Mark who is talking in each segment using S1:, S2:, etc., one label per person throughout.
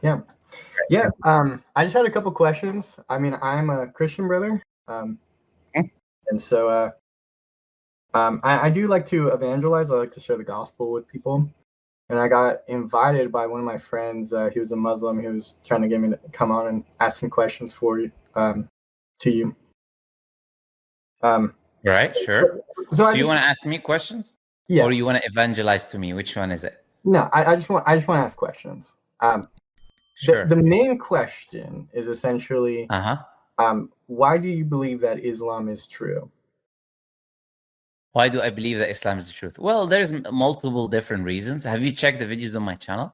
S1: Yeah. Yeah. I just had a couple questions. I mean, I'm a Christian brother. And so I do like to evangelize. I like to share the gospel with people. And I got invited by one of my friends. He was a Muslim. He was trying to get me to come on and ask some questions for you, to you.
S2: Right, sure. So you want to ask me questions?
S1: Yeah.
S2: Or you want to evangelize to me? Which one is it?
S1: No, I just want to ask questions.
S2: Sure.
S1: The main question is essentially, why do you believe that Islam is true?
S2: Why do I believe that Islam is the truth? Well, there's multiple different reasons. Have you checked the videos on my channel?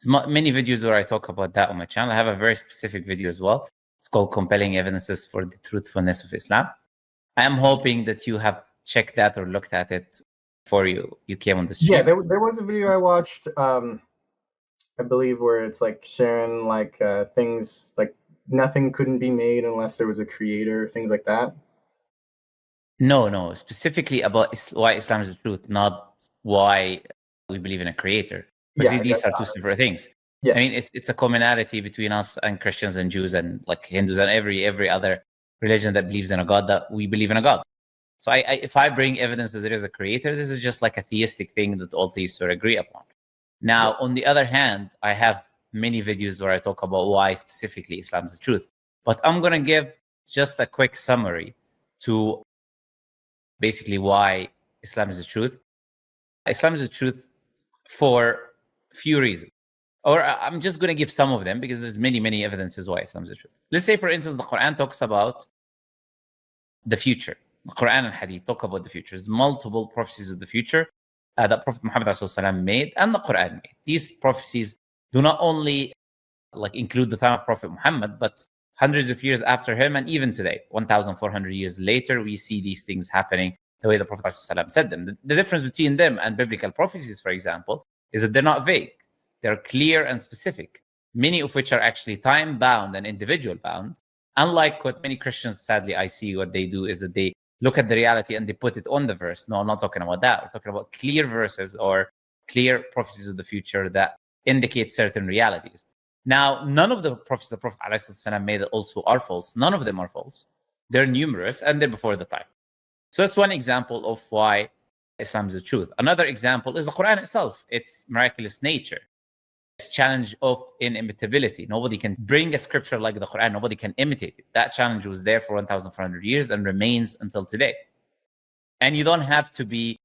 S2: There's many videos where I talk about that on my channel. I have a very specific video as well. It's called Compelling Evidences for the Truthfulness of Islam. I am hoping that you have checked that or looked at it before you came on the stream.
S1: Yeah, there was a video I watched, I believe, where it's like sharing like things like nothing couldn't be made unless there was a creator, things like that.
S2: No, specifically about why Islam is the truth, not why we believe in a creator. But these are two separate things. Yes. I mean, it's a commonality between us and Christians and Jews and like Hindus and every other religion that believes in a God, that we believe in a God. So if I bring evidence that there is a creator, this is just like a theistic thing that all theists would agree upon. Now, on the other hand, I have many videos where I talk about why specifically Islam is the truth. But I'm going to give just a quick summary to basically why Islam is the truth. Islam is the truth for few reasons. Or I'm just going to give some of them because there's many evidences why Islam is the truth. Let's say, for instance, the Quran talks about the future. The Quran and Hadith talk about the future. There's multiple prophecies of the future that Prophet Muhammad made and the Quran made. These prophecies do not only like include the time of Prophet Muhammad, but hundreds of years after him, and even today, 1,400 years later, we see these things happening the way the Prophet said them. The difference between them and biblical prophecies, for example, is that they're not vague. They're clear and specific, many of which are actually time-bound and individual-bound. Unlike what many Christians, sadly, I see what they do is that they look at the reality and they put it on the verse. No, I'm not talking about that. We're talking about clear verses or clear prophecies of the future that indicate certain realities. Now, none of the prophecies the Prophet ﷺ made also are false. None of them are false. They're numerous and they're before the time. So that's one example of why Islam is the truth. Another example is the Quran itself. Its miraculous nature. Its challenge of inimitability. Nobody can bring a scripture like the Quran. Nobody can imitate it. That challenge was there for 1,400 years and remains until today. And you don't have to be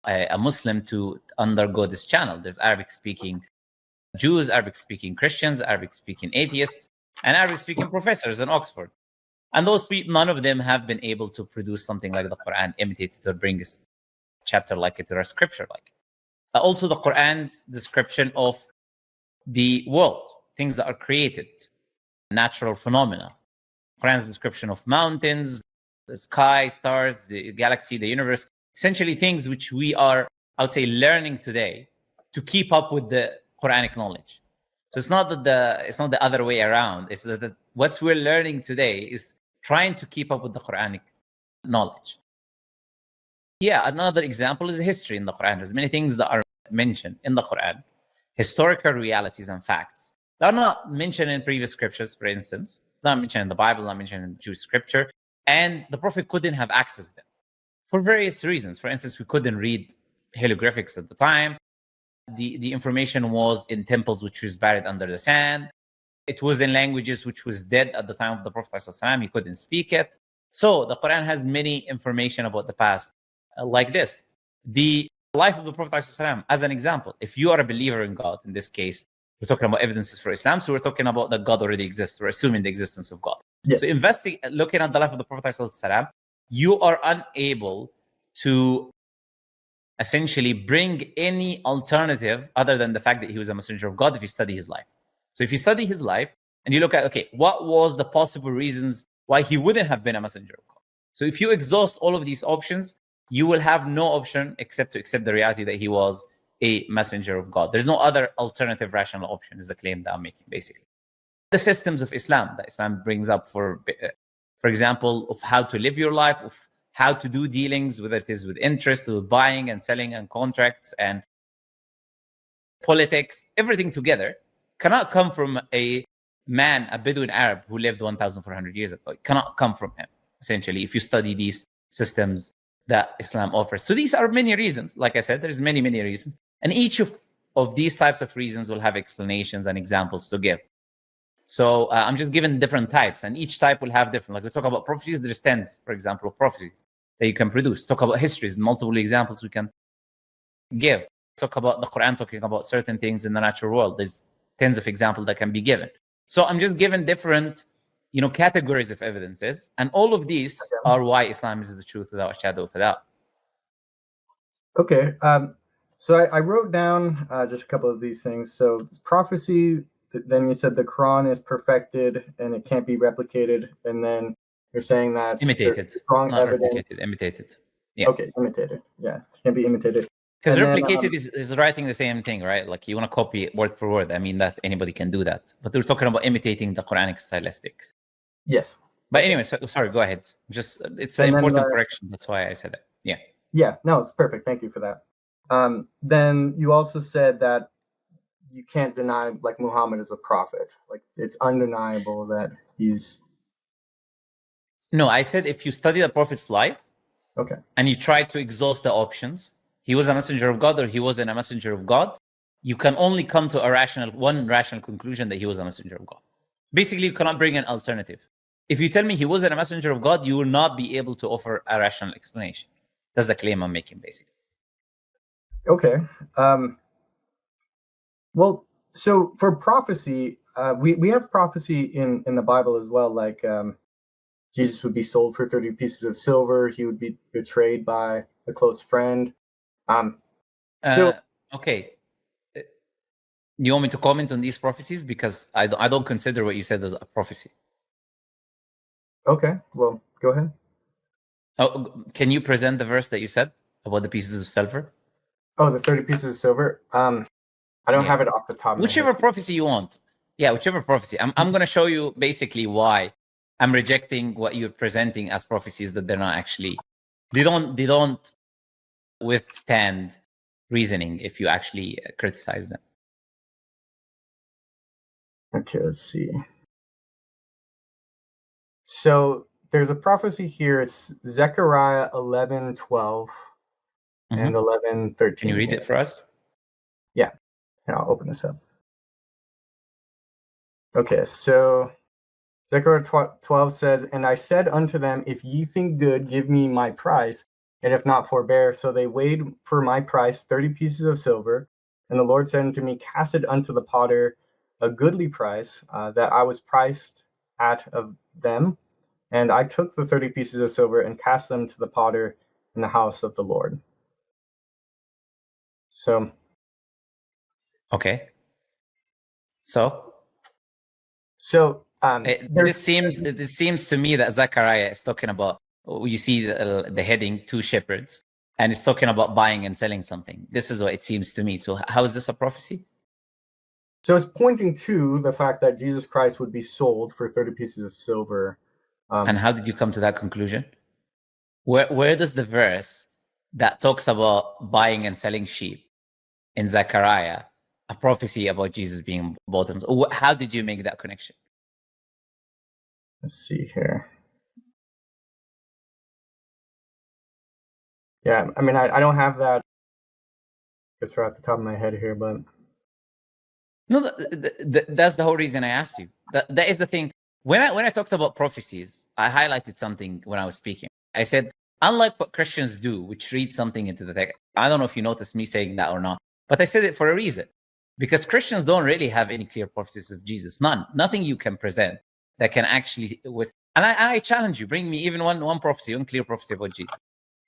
S2: a Muslim to undergo this channel. There's Arabic-speaking Jews, Arabic-speaking Christians, Arabic-speaking atheists, and Arabic-speaking professors in Oxford. And those people, none of them have been able to produce something like the Quran, imitate it, or bring a chapter like it or a scripture like it. Also, the Quran's description of the world, things that are created, natural phenomena. Quran's description of mountains, the sky, stars, the galaxy, the universe, essentially things which we are, I would say, learning today to keep up with the Quranic knowledge. So it's not the other way around. It's that what we're learning today is trying to keep up with the Quranic knowledge. Yeah, another example is history in the Quran. There's many things that are mentioned in the Quran, historical realities and facts that are not mentioned in previous scriptures, for instance, not mentioned in the Bible, not mentioned in Jewish scripture, and the Prophet couldn't have accessed them for various reasons. For instance, we couldn't read hieroglyphics at the time. The information was in temples which was buried under the sand. It was in languages which was dead at the time of the Prophet ﷺ. He couldn't speak it. So the Quran has many information about the past like this. The life of the Prophet ﷺ, as an example, if you are a believer in God, in this case, we're talking about evidences for Islam, so we're talking about that God already exists. We're assuming the existence of God. Yes. So looking at the life of the Prophet ﷺ, you are unable to essentially bring any alternative other than the fact that he was a messenger of God if you study his life. So if you study his life and you look at, okay, what was the possible reasons why he wouldn't have been a messenger of God? So if you exhaust all of these options, you will have no option except to accept the reality that he was a messenger of God. There's no other alternative rational option, is the claim that I'm making, basically. The systems of Islam that Islam brings up, for example, of how to live your life, of how to do dealings, whether it is with interest, with buying and selling and contracts and politics, everything together cannot come from a man, a Bedouin Arab who lived 1,400 years ago. It cannot come from him, essentially, if you study these systems that Islam offers. So these are many reasons. Like I said, there's many, many reasons. And each of these types of reasons will have explanations and examples to give. So I'm just giving different types, and each type will have different. Like we talk about prophecies, there's tens, for example, of prophecies that you can produce. Talk about histories, multiple examples we can give. Talk about the Quran talking about certain things in the natural world. There's tens of examples that can be given. So I'm just giving different, categories of evidences, and all of these are why Islam is the truth without a shadow of a doubt.
S1: Okay. So I wrote down just a couple of these things. So prophecy. Then you said the Quran is perfected and it can't be replicated, and then you're saying that
S2: imitated,
S1: strong
S2: not
S1: evidence.
S2: Imitated. Yeah.
S1: Okay, imitated. Yeah, it can't be imitated.
S2: Because replicated is writing the same thing, right? Like you want to copy it word for word. I mean, that anybody can do that. But we're talking about imitating the Quranic stylistic.
S1: Yes.
S2: But anyway, sorry, go ahead. It's an important correction. That's why I said it. Yeah.
S1: Yeah, no, it's perfect. Thank you for that. Then you also said that you can't deny like Muhammad is a prophet. Like it's undeniable that he's.
S2: No, I said if you study the Prophet's life,
S1: okay,
S2: and you try to exhaust the options, he was a messenger of God or he wasn't a messenger of God, you can only come to one rational conclusion that he was a messenger of God. Basically, you cannot bring an alternative. If you tell me he wasn't a messenger of God, you will not be able to offer a rational explanation. That's the claim I'm making, basically.
S1: Okay. Well, so for prophecy, we have prophecy in the Bible as well. Like Jesus would be sold for 30 pieces of silver. He would be betrayed by a close friend.
S2: Okay. You want me to comment on these prophecies? Because I don't consider what you said as a prophecy.
S1: Okay, well, go ahead.
S2: Oh, can you present the verse that you said about the pieces of silver?
S1: Oh, the 30 pieces of silver? I don't have it off the top of
S2: whichever
S1: my head.
S2: Prophecy you want. Yeah, whichever prophecy. I'm going to show you basically why I'm rejecting what you're presenting as prophecies that they're not actually. They don't withstand reasoning if you actually criticize them.
S1: Okay, let's see. So there's a prophecy here. It's Zechariah 11:12 and 11:13.
S2: Can you read it for us?
S1: Yeah. I'll open this up. Okay, so Zechariah 12 says, "And I said unto them, if ye think good, give me my price, and if not, forbear. So they weighed for my price 30 pieces of silver. And the Lord said unto me, cast it unto the potter a goodly price, that I was priced at of them. And I took the 30 pieces of silver and cast them to the potter in the house of the Lord." So.
S2: Okay. So this seems to me that Zechariah is talking about. You see the heading, 2 shepherds, and it's talking about buying and selling something. This is what it seems to me. So how is this a prophecy?
S1: So it's pointing to the fact that Jesus Christ would be sold for 30 pieces of silver.
S2: And how did you come to that conclusion? Where does the verse that talks about buying and selling sheep in Zechariah, a prophecy about Jesus being bought and sold, how did you make that connection?
S1: Let's see here. Yeah, I mean, I don't have that. It's right off the top of my head here, but
S2: no, that's the whole reason I asked you. That is the thing. When I talked about prophecies, I highlighted something when I was speaking. I said, unlike what Christians do, which read something into the text. I don't know if you noticed me saying that or not, but I said it for a reason. Because Christians don't really have any clear prophecies of Jesus. Nothing you can present that can actually and I challenge you, bring me even one prophecy, one clear prophecy about Jesus.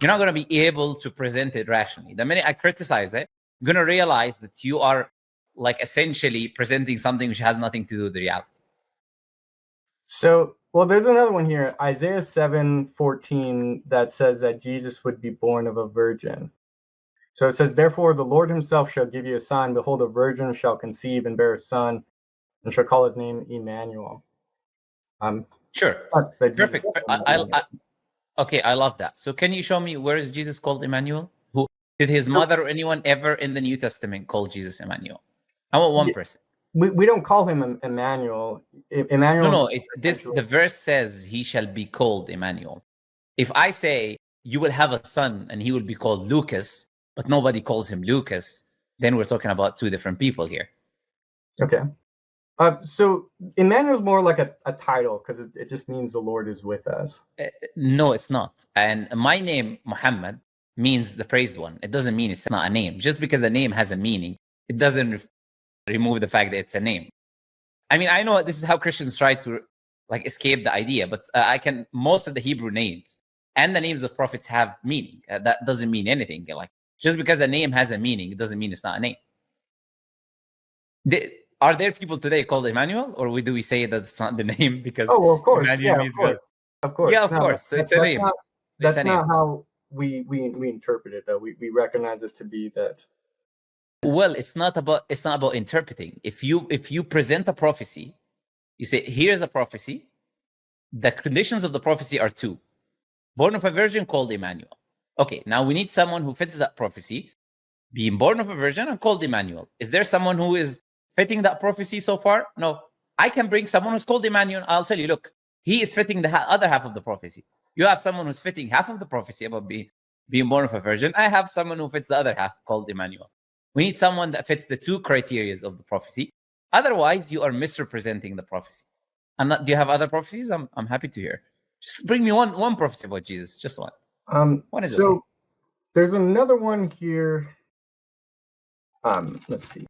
S2: You're not going to be able to present it rationally. The minute I criticize it, you're going to realize that you are like essentially presenting something which has nothing to do with reality.
S1: So, well, there's another one here, Isaiah 7:14, that says that Jesus would be born of a virgin. So it says, "Therefore the Lord himself shall give you a sign. Behold, a virgin shall conceive and bear a son, and shall call his name Immanuel."
S2: Sure. Perfect. Okay, I love that. So can you show me where is Jesus called Immanuel? Who did his mother or anyone ever in the New Testament call Jesus Immanuel? I want one person.
S1: we don't call him Immanuel. Immanuel.
S2: No. The verse says he shall be called Immanuel. If I say you will have a son and he will be called Lucas, but nobody calls him Lucas, then we're talking about two different people here.
S1: Okay. So Immanuel is more like a title because it just means the Lord is with us.
S2: No, it's not. And my name, Muhammad, means the praised one. It doesn't mean it's not a name. Just because a name has a meaning, it doesn't remove the fact that it's a name. I mean, I know this is how Christians try to escape the idea, but most of the Hebrew names and the names of prophets have meaning. That doesn't mean anything. Just because a name has a meaning, it doesn't mean it's not a name. Are there people today called Immanuel, or do we say that it's not the name because?
S1: Oh, well, of course,
S2: Emmanuel
S1: yeah, of course.
S2: Yeah, of course. So it's a name.
S1: That's not how we interpret it, though. We recognize it to be that.
S2: Well, it's not about interpreting. If you present a prophecy, you say, here's a prophecy. The conditions of the prophecy are two: born of a virgin, called Immanuel. Okay, now we need someone who fits that prophecy, being born of a virgin and called Immanuel. Is there someone who is fitting that prophecy so far? No. I can bring someone who's called Immanuel. I'll tell you, look, he is fitting the other half of the prophecy. You have someone who's fitting half of the prophecy about being born of a virgin. I have someone who fits the other half, called Immanuel. We need someone that fits the two criteria of the prophecy. Otherwise, you are misrepresenting the prophecy. Do you have other prophecies? I'm happy to hear. Just bring me one prophecy about Jesus, just one.
S1: So there's another one here. Let's see.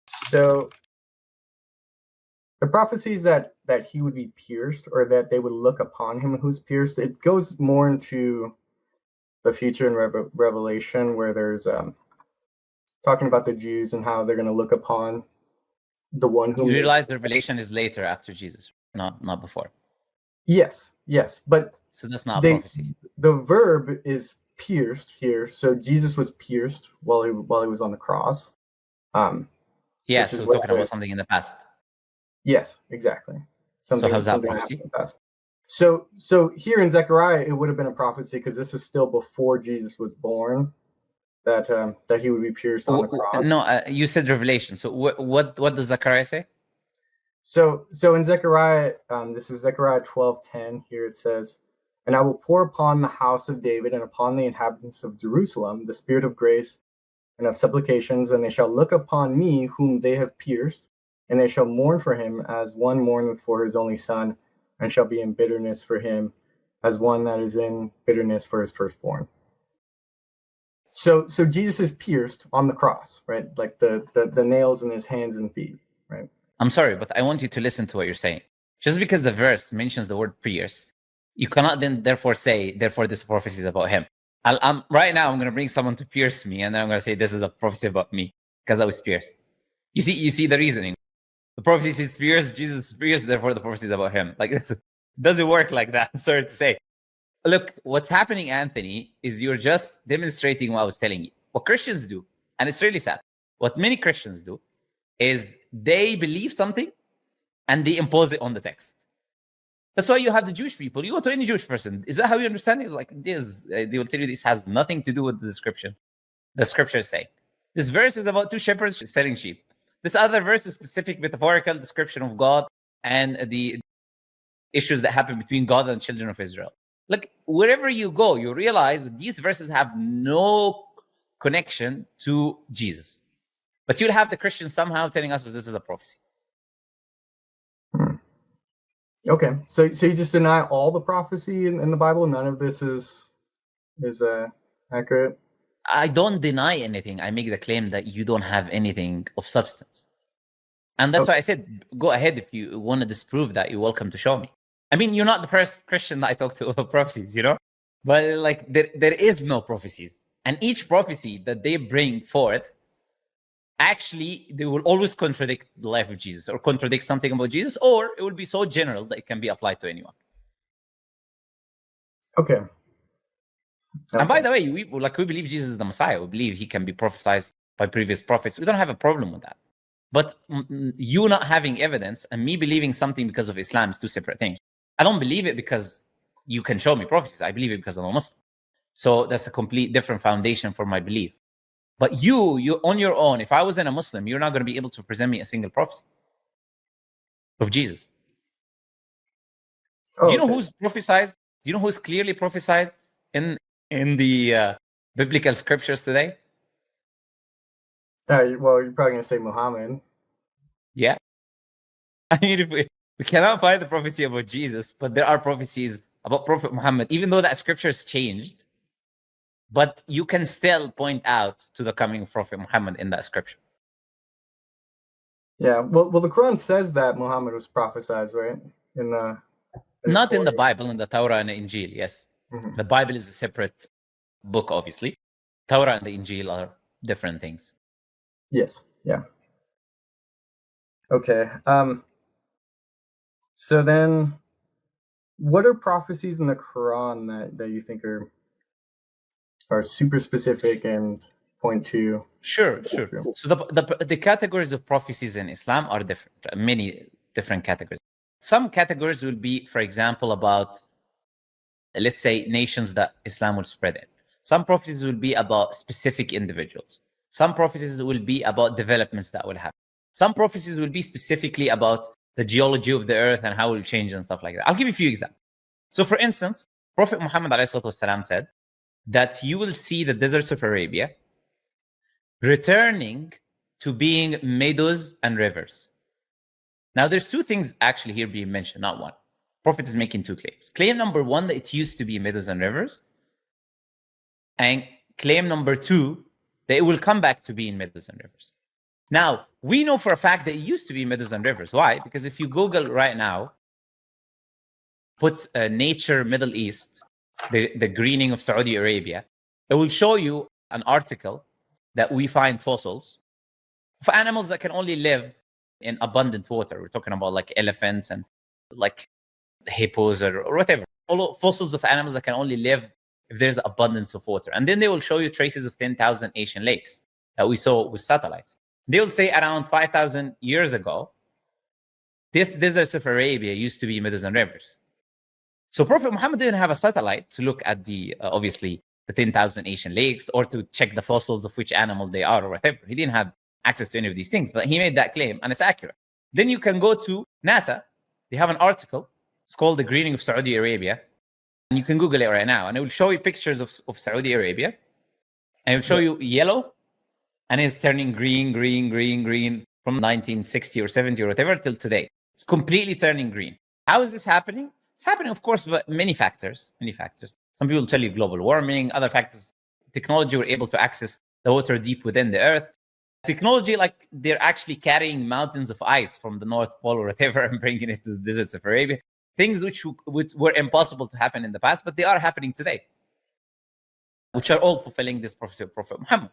S1: So the prophecies that he would be pierced, or that they would look upon him who's pierced, it goes more into the future in Revelation, where there's talking about the Jews and how they're going to look upon the one who.
S2: You realize the revelation is later after Jesus, not before.
S1: Yes, but
S2: so that's not prophecy.
S1: The verb is pierced here, so Jesus was pierced while he was on the cross.
S2: Yeah, so we're talking about something in the past.
S1: Yes, exactly.
S2: So how's that prophecy?
S1: So here in Zechariah, it would have been a prophecy because this is still before Jesus was born, that he would be pierced on the cross.
S2: No, you said Revelation. So what does Zechariah say?
S1: So in Zechariah, this is Zechariah 12:10. Here it says, "And I will pour upon the house of David and upon the inhabitants of Jerusalem the spirit of grace and of supplications, and they shall look upon me whom they have pierced, and they shall mourn for him as one mourneth for his only son, and shall be in bitterness for him as one that is in bitterness for his firstborn." So Jesus is pierced on the cross, right? Like the nails in his hands and feet, right?
S2: I'm sorry, but I want you to listen to what you're saying. Just because the verse mentions the word pierce, you cannot then therefore say, therefore this prophecy is about him. Right now I'm going to bring someone to pierce me, and then I'm going to say this is a prophecy about me because I was pierced. You see the reasoning. The prophecy is pierced, Jesus is pierced, therefore the prophecy is about him. Like, it doesn't work like that. I'm sorry to say. Look, what's happening, Anthony, is you're just demonstrating what I was telling you. What Christians do, and it's really sad, what many Christians do is they believe something and they impose it on the text. That's why you have the Jewish people. You go to any Jewish person. Is that how you understand it? It's like this. They will tell you this has nothing to do with the description. The scriptures say this verse is about two shepherds selling sheep. This other verse is specific metaphorical description of God and the issues that happen between God and children of Israel. Look, wherever you go, you realize that these verses have no connection to Jesus. But you'll have the Christians somehow telling us that this is a prophecy.
S1: Okay, so you just deny all the prophecy in the Bible? None of this is accurate?
S2: I don't deny anything. I make the claim that you don't have anything of substance. And that's why I said, go ahead. If you want to disprove that, you're welcome to show me. I mean, you're not the first Christian that I talk to about prophecies, But like there is no prophecies. And each prophecy that they bring forth, actually, they will always contradict the life of Jesus or contradict something about Jesus, or it will be so general that it can be applied to anyone.
S1: Okay.
S2: And by the way, we believe Jesus is the Messiah. We believe he can be prophesied by previous prophets. We don't have a problem with that. But you not having evidence and me believing something because of Islam is two separate things. I don't believe it because you can show me prophecies. I believe it because I'm a Muslim. So that's a complete different foundation for my belief. But you on your own, if I wasn't a Muslim, you're not going to be able to present me a single prophecy of Jesus.
S1: Oh,
S2: do you know who's prophesied? Do you know who's clearly prophesied in the biblical scriptures today?
S1: Well, you're probably going to say Muhammad.
S2: Yeah. I mean, if we cannot find the prophecy about Jesus, but there are prophecies about Prophet Muhammad, even though that scripture has changed. But you can still point out to the coming Prophet Muhammad in that scripture.
S1: Yeah, well, the Quran says that Muhammad was prophesied, right?
S2: Not in the Bible, in the Torah and the Injil, yes. Mm-hmm. The Bible is a separate book, obviously. Torah and the Injil are different things.
S1: Yes, yeah. Okay. So then, what are prophecies in the Quran that you think are super specific and point to?
S2: Sure. So the categories of prophecies in Islam are different. Many different categories. Some categories will be, for example, about, let's say, nations that Islam will spread in. Some prophecies will be about specific individuals. Some prophecies will be about developments that will happen. Some prophecies will be specifically about the geology of the earth and how it will change and stuff like that. I'll give you a few examples. So, for instance, Prophet Muhammad ﷺ said that you will see the deserts of Arabia returning to being meadows and rivers. Now, there's two things actually here being mentioned, not one. Prophet is making two claims. Claim number one, that it used to be meadows and rivers. And claim number two, that it will come back to being meadows and rivers. Now, we know for a fact that it used to be meadows and rivers. Why? Because if you Google right now, put nature Middle East, the greening of Saudi Arabia, it will show you an article that we find fossils of animals that can only live in abundant water. We're talking about like elephants and like hippos or whatever. All fossils of animals that can only live if there's abundance of water. And then they will show you traces of 10,000 Asian lakes that we saw with satellites. They will say around 5,000 years ago, this deserts of Arabia used to be meadows and rivers. So Prophet Muhammad didn't have a satellite to look at the, obviously, the 10,000 Asian lakes or to check the fossils of which animal they are or whatever. He didn't have access to any of these things, but he made that claim and it's accurate. Then you can go to NASA. They have an article. It's called The Greening of Saudi Arabia. And you can Google it right now. And it will show you pictures of Saudi Arabia. And it will show you yellow. And it's turning green from 1960 or 70 or whatever till today. It's completely turning green. How is this happening? It's happening, of course, but many factors. Some people tell you global warming, other factors. Technology, we're able to access the water deep within the earth. Technology, like they're actually carrying mountains of ice from the North Pole or whatever and bringing it to the deserts of Arabia. Things which were impossible to happen in the past, but they are happening today, which are all fulfilling this prophecy of Prophet Muhammad.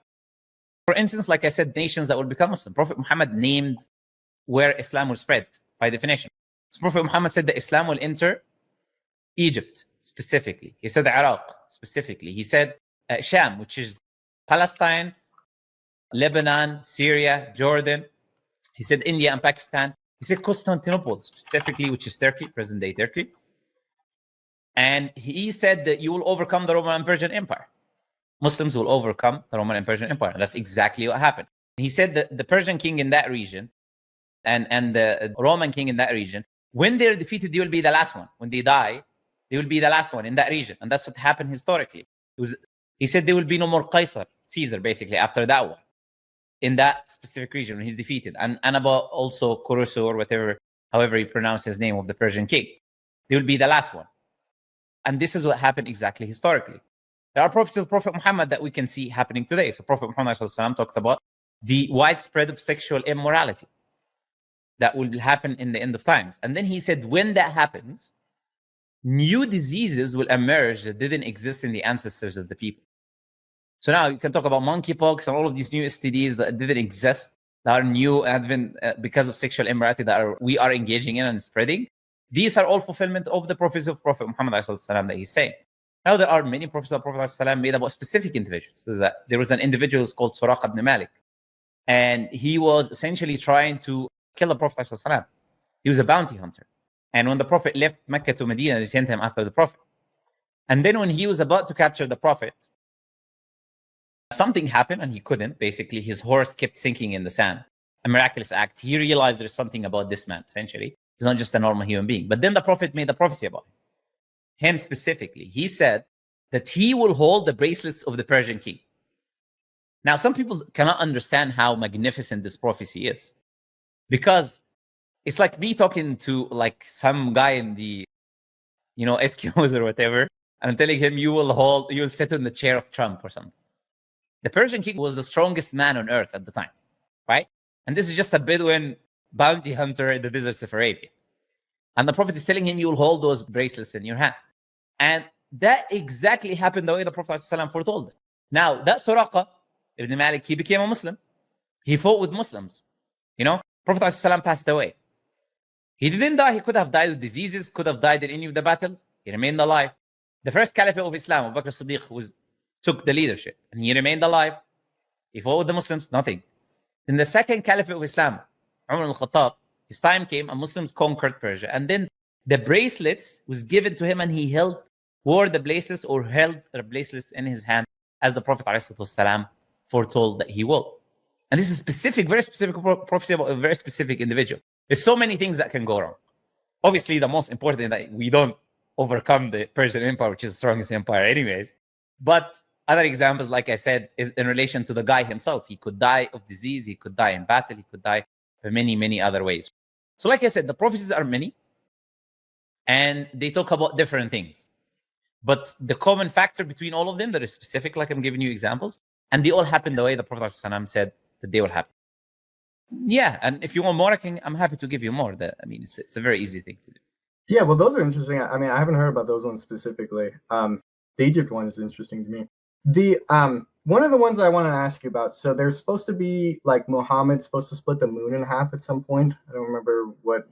S2: For instance, like I said, nations that will become Muslim. Prophet Muhammad named where Islam will spread by definition. So Prophet Muhammad said that Islam will enter Egypt specifically. He said Iraq specifically. He said Sham, which is Palestine, Lebanon, Syria, Jordan. He said India and Pakistan. He said Constantinople specifically, which is Turkey, present-day Turkey. And he said that you will overcome the Roman and Persian Empire. Muslims will overcome the Roman and Persian Empire. And that's exactly what happened. He said that the Persian king in that region and the Roman king in that region, when they're defeated, they will be the last one. When they die, they will be the last one in that region. And that's what happened historically. He said there will be no more Caesar, basically, after that one, in that specific region when he's defeated. And about also Kurusu or whatever, however you pronounce his name, of the Persian king. They will be the last one. And this is what happened exactly historically. There are prophecies of Prophet Muhammad that we can see happening today. So Prophet Muhammad talked about the widespread of sexual immorality that will happen in the end of times. And then he said, when that happens, new diseases will emerge that didn't exist in the ancestors of the people. So now you can talk about monkeypox and all of these new STDs that didn't exist, that are new, advent because of sexual immorality that we are engaging in and spreading. These are all fulfillment of the prophecy of Prophet Muhammad that he's saying. Now there are many prophecies of Prophet made about specific individuals. So that there was an individual who's called Suraq ibn Malik, and he was essentially trying to kill the Prophet. He was a bounty hunter. And when the Prophet left Mecca to Medina, they sent him after the Prophet. And then when he was about to capture the Prophet, something happened and he couldn't. Basically, his horse kept sinking in the sand. A miraculous act. He realized there's something about this man, essentially. He's not just a normal human being. But then the Prophet made a prophecy about him specifically. He said that he will hold the bracelets of the Persian king. Now, some people cannot understand how magnificent this prophecy is, because it's like me talking to like some guy in the, Eskimos or whatever, and I'm telling him you'll sit in the chair of Trump or something. The Persian king was the strongest man on earth at the time, right? And this is just a Bedouin bounty hunter in the deserts of Arabia. And the Prophet is telling him you'll hold those bracelets in your hand. And that exactly happened the way the Prophet ﷺ foretold it. Now, that Suraqa ibn Malik, he became a Muslim. He fought with Muslims. Prophet ﷺ passed away. He didn't die. He could have died of diseases, could have died in any of the battle. He remained alive. The first caliph of Islam, Abu Bakr as-Siddiq, took the leadership, and he remained alive. He fought with the Muslims, nothing. Then the second caliph of Islam, Umar al-Khattab, his time came, and Muslims conquered Persia. And then the bracelets was given to him, and he wore the bracelets or held the bracelets in his hand, as the Prophet ﷺ foretold that he will. And this is specific, very specific prophecy about a very specific individual. There's so many things that can go wrong. Obviously, the most important is that we don't overcome the Persian Empire, which is the strongest empire anyways. But other examples, like I said, is in relation to the guy himself. He could die of disease, he could die in battle, he could die in many, many other ways. So like I said, the prophecies are many, and they talk about different things. But the common factor between all of them that is specific, like I'm giving you examples, and they all happen the way the Prophet ﷺ said that they will happen. Yeah, and if you want more, I'm happy to give you more. It's a very easy thing to do.
S1: Yeah, well, those are interesting. I haven't heard about those ones specifically. The Egypt one is interesting to me. The one of the ones I want to ask you about. So there's supposed to be like Muhammad's supposed to split the moon in half at some point. I don't remember what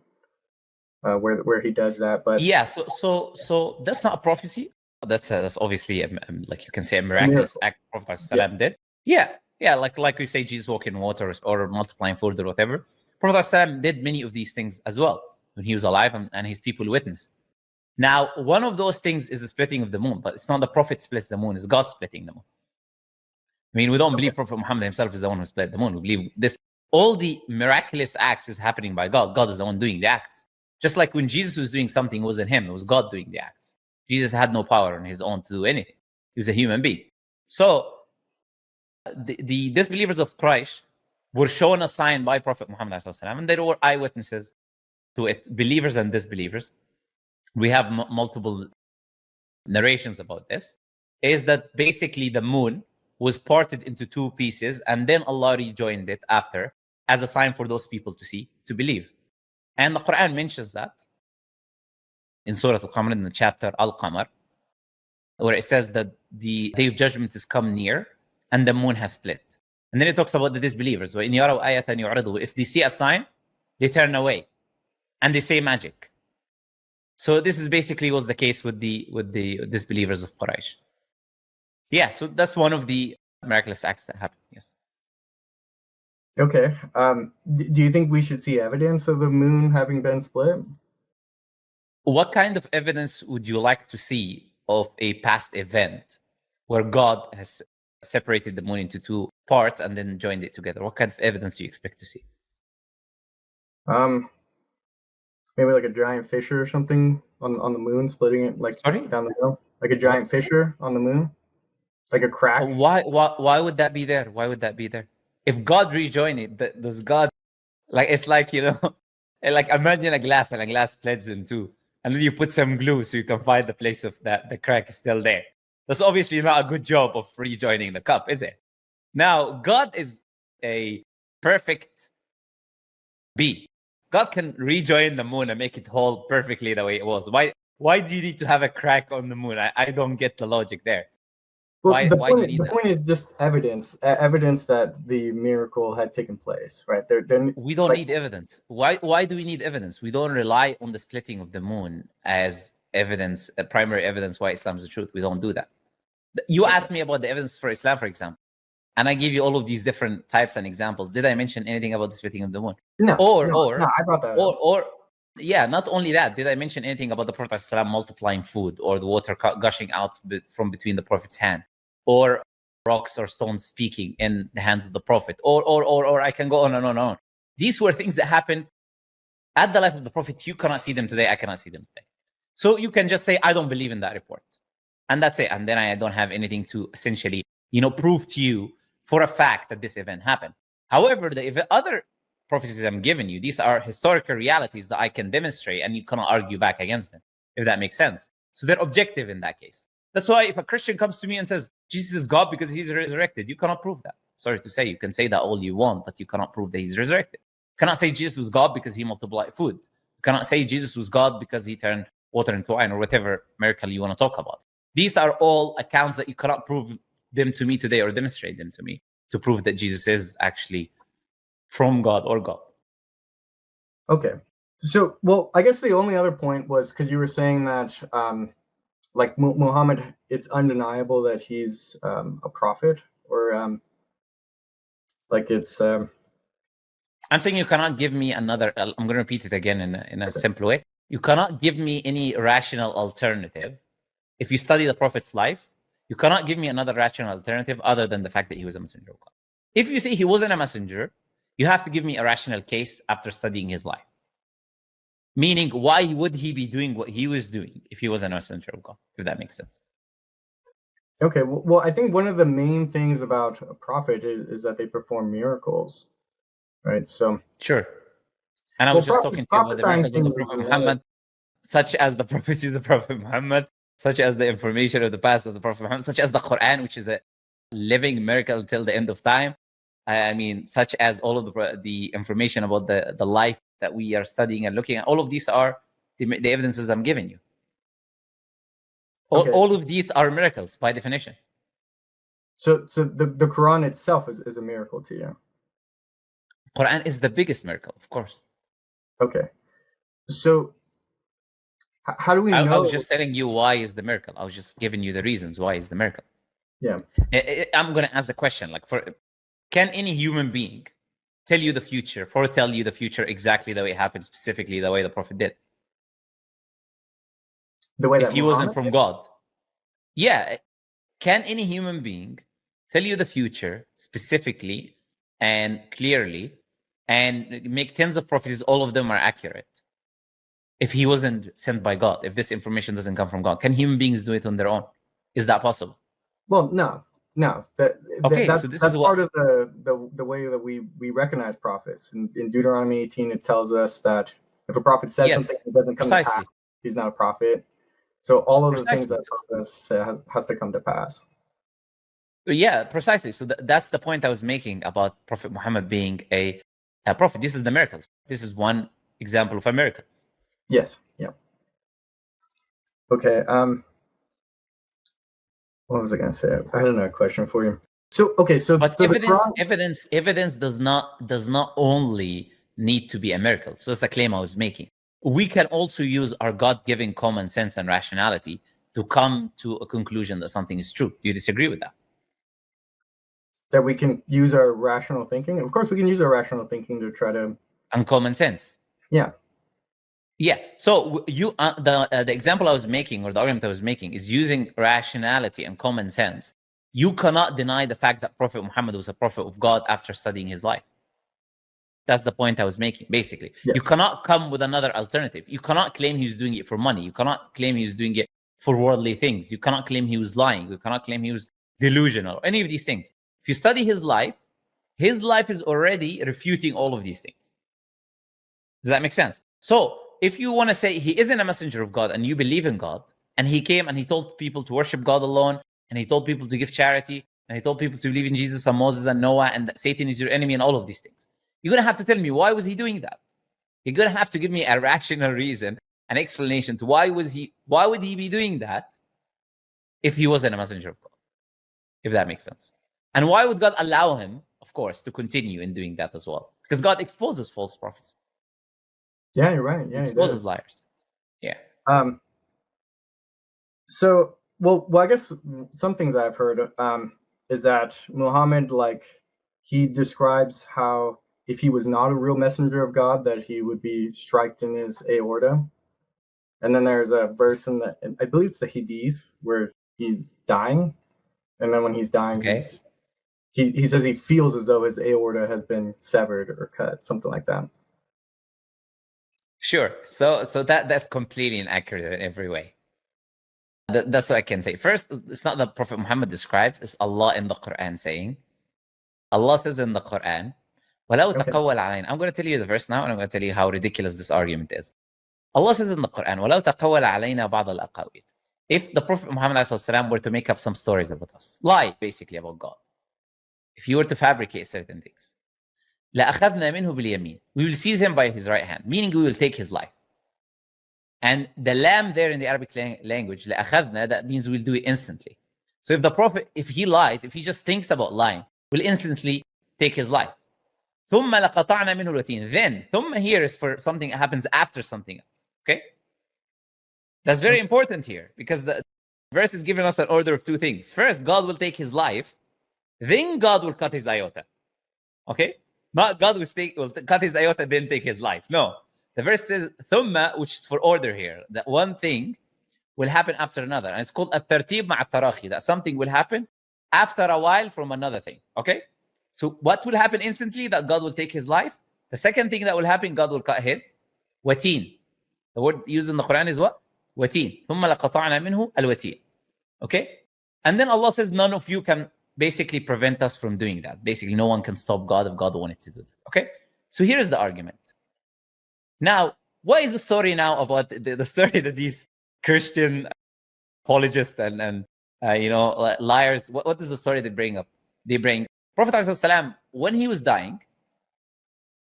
S1: where he does that, but
S2: yeah. So that's not a prophecy. That's obviously like you can say a miraculous act Prophet ﷺ did. Yeah, like we say Jesus walking in water or multiplying food or whatever. Prophet ﷺ did many of these things as well when he was alive, and his people witnessed. Now, one of those things is the splitting of the moon, but it's not the Prophet splits the moon, it's God splitting the moon. We don't believe Prophet Muhammad himself is the one who split the moon. We believe all the miraculous acts is happening by God. God is the one doing the acts. Just like when Jesus was doing something, it wasn't him, it was God doing the acts. Jesus had no power on his own to do anything. He was a human being. So the disbelievers of Quraysh were shown a sign by Prophet Muhammad ﷺ, and they were eyewitnesses to it, believers and disbelievers. We have multiple narrations about this, is that basically the moon was parted into two pieces, and then Allah rejoined it after as a sign for those people to see, to believe. And the Quran mentions that in Surah Al-Qamar, in the chapter Al-Qamar, where it says that the day of judgment has come near and the moon has split. And then it talks about the disbelievers. If they see a sign, they turn away and they say magic. So this is basically was the case with the disbelievers of Quraysh. Yeah, so that's one of the miraculous acts that happened. Yes.
S1: Okay. Do you think we should see evidence of the moon having been split?
S2: What kind of evidence would you like to see of a past event where God has separated the moon into two parts and then joined it together? What kind of evidence do you expect to see?
S1: Maybe like a giant fissure or something on the moon, splitting it down the middle, like a giant fissure on the moon, like a crack.
S2: Why would that be there? Why would that be there? If God rejoined it, does God it's like like imagine a glass and a glass splits in two, and then you put some glue so you can find the place of that the crack is still there. That's obviously not a good job of rejoining the cup, is it? Now, God is a perfect being. God can rejoin the moon and make it hold perfectly the way it was. Why do you need to have a crack on the moon? I don't get the logic there.
S1: Well, the point is just evidence that the miracle had taken place, right?
S2: We don't need evidence. Why do we need evidence? We don't rely on the splitting of the moon as evidence, primary evidence why Islam is the truth. We don't do that. You asked me about the evidence for Islam, for example, and I gave you all of these different types and examples. Did I mention anything about the splitting of the moon?
S1: No, I brought that up.
S2: Yeah, not only that, did I mention anything about the Prophet ﷺ multiplying food or the water gushing out from between the Prophet's hand, or rocks or stones speaking in the hands of the prophet, or I can go on and on and on. These were things that happened at the life of the prophet. You cannot see them today. I cannot see them today. So you can just say, I don't believe in that report. And that's it. And then I don't have anything to essentially, prove to you for a fact that this event happened. However, the other prophecies I'm giving you, these are historical realities that I can demonstrate, and you cannot argue back against them, if that makes sense. So they're objective in that case. That's why if a Christian comes to me and says, Jesus is God because he's resurrected, you cannot prove that. Sorry to say, you can say that all you want, but you cannot prove that he's resurrected. You cannot say Jesus was God because he multiplied food. You cannot say Jesus was God because he turned water into wine, or whatever miracle you want to talk about. These are all accounts that you cannot prove them to me today or demonstrate them to me to prove that Jesus is actually from God or God.
S1: Okay. So, well, I guess the only other point was because you were saying that, like Muhammad, it's undeniable that he's a prophet, or like it's.
S2: I'm saying you cannot give me another. I'm going to repeat it again in a simple way. You cannot give me any rational alternative. If you study the prophet's life, you cannot give me another rational alternative other than the fact that he was a messenger of God. If you say he wasn't a messenger, you have to give me a rational case after studying his life. Meaning, why would he be doing what he was doing if he wasn't a messenger of God? If that makes sense.
S1: Okay, well, I think one of the main things about a prophet is that they perform miracles, right? So
S2: sure. And I was just talking to you about the miracles of the Prophet Muhammad, such as the prophecies of the Prophet Muhammad, such as the information of the past of the Prophet Muhammad, such as the Quran, which is a living miracle till the end of time. I mean, such as all of the information about the life that we are studying and looking at. All of these are the evidences I'm giving you. All of these are miracles by definition.
S1: So the Quran itself is a miracle to you.
S2: Quran is the biggest miracle, of course.
S1: Okay. So how do we know?
S2: I was just telling you why is the miracle. I was just giving you the reasons why is the miracle.
S1: Yeah.
S2: I'm going to ask the question, like, can any human being tell you the future, foretell you the future exactly the way it happened, specifically the way the Prophet did?
S1: The way
S2: if he wasn't from God. Yeah. Can any human being tell you the future specifically and clearly and make tens of prophecies, all of them are accurate? If he wasn't sent by God, if this information doesn't come from God, can human beings do it on their own? Is that possible?
S1: Well, no. That's part of the way that we recognize prophets. In Deuteronomy 18, it tells us that if a prophet says something that doesn't come to pass, he's not a prophet. So all of the things that prophet says has to come to pass.
S2: Yeah, precisely. So that's the point I was making about Prophet Muhammad being a prophet. This is the miracles. This is one example of a miracle.
S1: Yes. Yeah. Okay. What was I going to say? I had another question for you.
S2: But evidence does not only need to be a miracle. So that's the claim I was making. We can also use our God-given common sense and rationality to come to a conclusion that something is true. Do you disagree with that?
S1: That we can use our rational thinking? Of course, we can use our rational thinking to try to...
S2: And common sense.
S1: Yeah.
S2: Yeah. So the example I was making, or the argument I was making, is using rationality and common sense. You cannot deny the fact that Prophet Muhammad was a prophet of God after studying his life. That's the point I was making, basically. Yes. You cannot come with another alternative. You cannot claim he was doing it for money. You cannot claim he was doing it for worldly things. You cannot claim he was lying. You cannot claim he was delusional, any of these things. If you study his life is already refuting all of these things. Does that make sense? So if you want to say he isn't a messenger of God and you believe in God, and he came and he told people to worship God alone, and he told people to give charity, and he told people to believe in Jesus and Moses and Noah, and that Satan is your enemy, and all of these things, you're going to have to tell me, why was he doing that? You're going to have to give me a rational reason, an explanation to why would he be doing that if he wasn't a messenger of God, if that makes sense. And why would God allow him, of course, to continue in doing that as well? Because God exposes false prophets.
S1: Yeah, you're right. Yeah,
S2: he exposes liars. Yeah.
S1: So, well, I guess some things I've heard is that Muhammad, like, he describes how if he was not a real messenger of God, that he would be striked in his aorta. And then there's a verse in I believe it's the Hadith, where he's dying, and then when he's dying, he says he feels as though his aorta has been severed or cut, something like that.
S2: Sure. So that's completely inaccurate in every way. That's what I can say. First, it's not the Prophet Muhammad describes, it's Allah in the Quran saying. Allah says in the Quran, وَلَوْ تَقَوَّلَ عَلَيْنَا. I'm going to tell you the verse now, and I'm going to tell you how ridiculous this argument is. Allah says in the Quran, وَلَوْ تَقَوَّلَ عَلَيْنَا بَعْضَ الْأَقَاوِيلِ. If the Prophet Muhammad ﷺ were to make up some stories about us, lie basically about God, if you were to fabricate certain things, لَأَخَذْنَا مِنْهُ بِالْيَمِينِ. We will seize him by his right hand, meaning we will take his life. And the lam there in the Arabic language, لَأَخَذْنَا, that means we'll do it instantly. So if the Prophet, if he lies, if he just thinks about lying, we'll instantly take his life. ثُمَّ لَقَطَعْنَا مِنْهُ الْوَتِينَ. Then, ثُمَّ here is for something that happens after something else. Okay? That's very important here, because the verse is giving us an order of two things. First, God will take his life, then God will cut his aorta. Okay? Not God will cut his aorta, then take his life. No. The verse says, ثُمَّ, which is for order here. That one thing will happen after another. And it's called الترتيب مع التراخي. That something will happen after a while from another thing. Okay? So what will happen instantly? That God will take his life. The second thing that will happen, God will cut his wateen. The word used in the Quran is what? Wateen. ثُمَّ لَقَطَعْنَا مِنْهُ الْوَتِينَ. Okay? And then Allah says, none of you can basically prevent us from doing that. Basically, no one can stop God if God wanted to do that. Okay? So here is the argument. Now, what is the story now about the story that these Christian apologists and liars, what is the story they bring up? They bring Prophet ﷺ, when he was dying,